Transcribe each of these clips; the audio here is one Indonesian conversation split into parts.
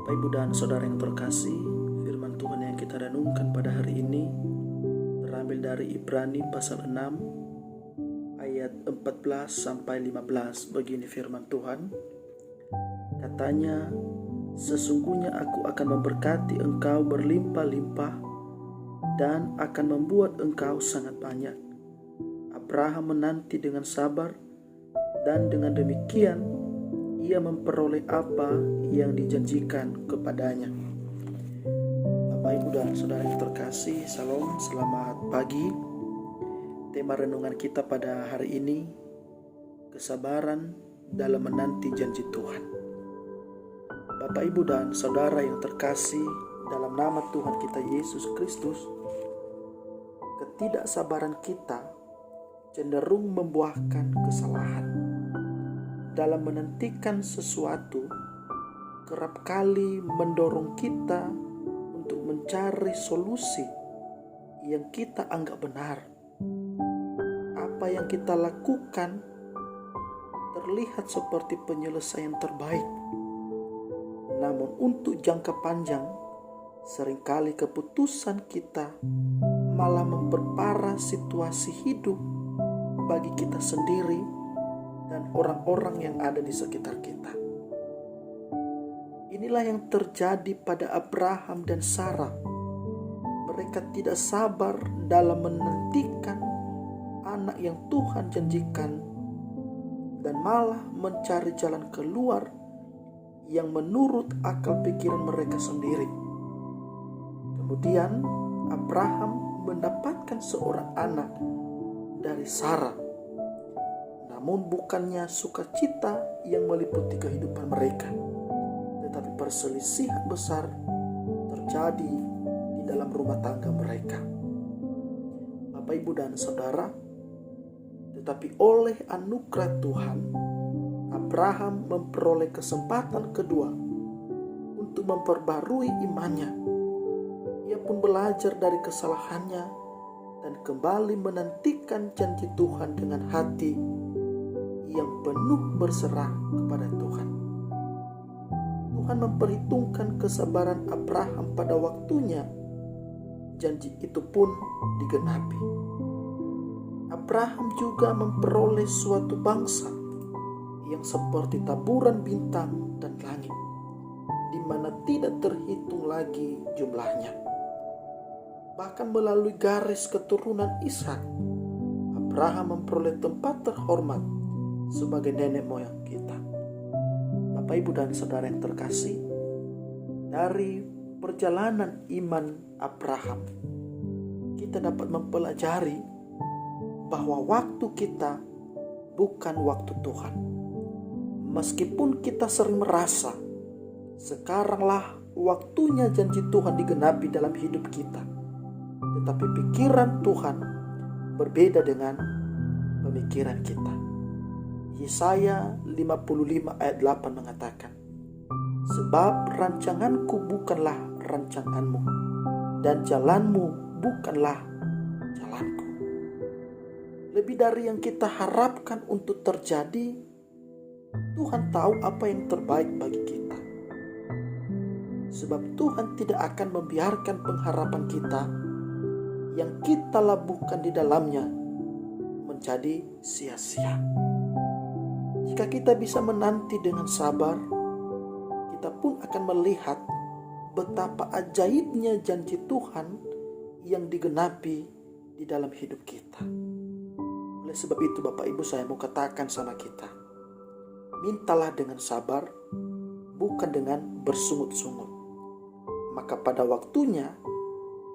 Bapak, Ibu, dan Saudara yang terkasih, firman Tuhan yang kita renungkan pada hari ini terambil dari Ibrani pasal 6 ayat 14 sampai 15. Begini firman Tuhan. Katanya, sesungguhnya aku akan memberkati engkau berlimpah-limpah dan akan membuat engkau sangat banyak. Abraham menanti dengan sabar, dan dengan demikian ia memperoleh apa yang dijanjikan kepadanya. Bapak, Ibu, dan Saudara yang terkasih, Salam, selamat pagi. Tema renungan kita pada hari ini, kesabaran dalam menanti janji Tuhan. Bapak, Ibu, dan Saudara yang terkasih, dalam nama Tuhan kita Yesus Kristus, ketidaksabaran kita cenderung membuahkan kesalahan. Dalam menantikan sesuatu, kerap kali mendorong kita untuk mencari solusi yang kita anggap benar. Apa yang kita lakukan terlihat seperti penyelesaian terbaik. Namun untuk jangka panjang, seringkali keputusan kita malah memperparah situasi hidup bagi kita sendiri dan orang-orang yang ada di sekitar kita. Inilah yang terjadi pada Abraham dan Sarah. Mereka tidak sabar dalam menantikan anak yang Tuhan janjikan dan malah mencari jalan keluar yang menurut akal pikiran mereka sendiri. Kemudian Abraham mendapatkan seorang anak dari Sarah. Namun bukannya sukacita yang meliputi kehidupan mereka, tetapi perselisihan besar terjadi di dalam rumah tangga mereka. Bapak, Ibu, dan Saudara, tetapi oleh anugerah Tuhan, Abraham memperoleh kesempatan kedua untuk memperbarui imannya. Ia pun belajar dari kesalahannya dan kembali menantikan janji Tuhan dengan hati yang penuh berserah kepada Tuhan. Tuhan memperhitungkan kesabaran Abraham pada waktunya. Janji itu pun digenapi. Abraham juga memperoleh suatu bangsa yang seperti taburan bintang dan langit, di mana tidak terhitung lagi jumlahnya. Bahkan melalui garis keturunan Ishak, Abraham memperoleh tempat terhormat sebagai nenek moyang kita. Bapak, Ibu, dan Saudara yang terkasih, dari perjalanan iman Abraham, kita dapat mempelajari bahwa waktu kita bukan waktu Tuhan. Meskipun kita sering merasa sekaranglah waktunya janji Tuhan digenapi dalam hidup kita, tetapi pikiran Tuhan berbeda dengan pemikiran kita. Yesaya 55 ayat 8 mengatakan, sebab rancanganku bukanlah rancanganmu, dan jalanmu bukanlah jalanku. Lebih dari yang kita harapkan untuk terjadi, Tuhan tahu apa yang terbaik bagi kita. Sebab Tuhan tidak akan membiarkan pengharapan kita yang kita labuhkan di dalamnya menjadi sia-sia. Jika kita bisa menanti dengan sabar, kita pun akan melihat betapa ajaibnya janji Tuhan yang digenapi di dalam hidup kita. Oleh sebab itu, Bapak, Ibu, saya mau katakan sama kita, mintalah dengan sabar, bukan dengan bersungut-sungut. Maka pada waktunya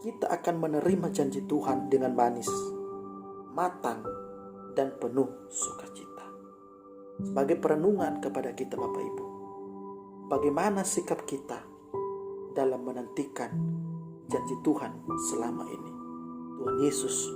kita akan menerima janji Tuhan dengan manis, matang, dan penuh sukacita. Sebagai perenungan kepada kita, Bapak, Ibu, bagaimana sikap kita dalam menantikan janji Tuhan selama ini? Tuhan Yesus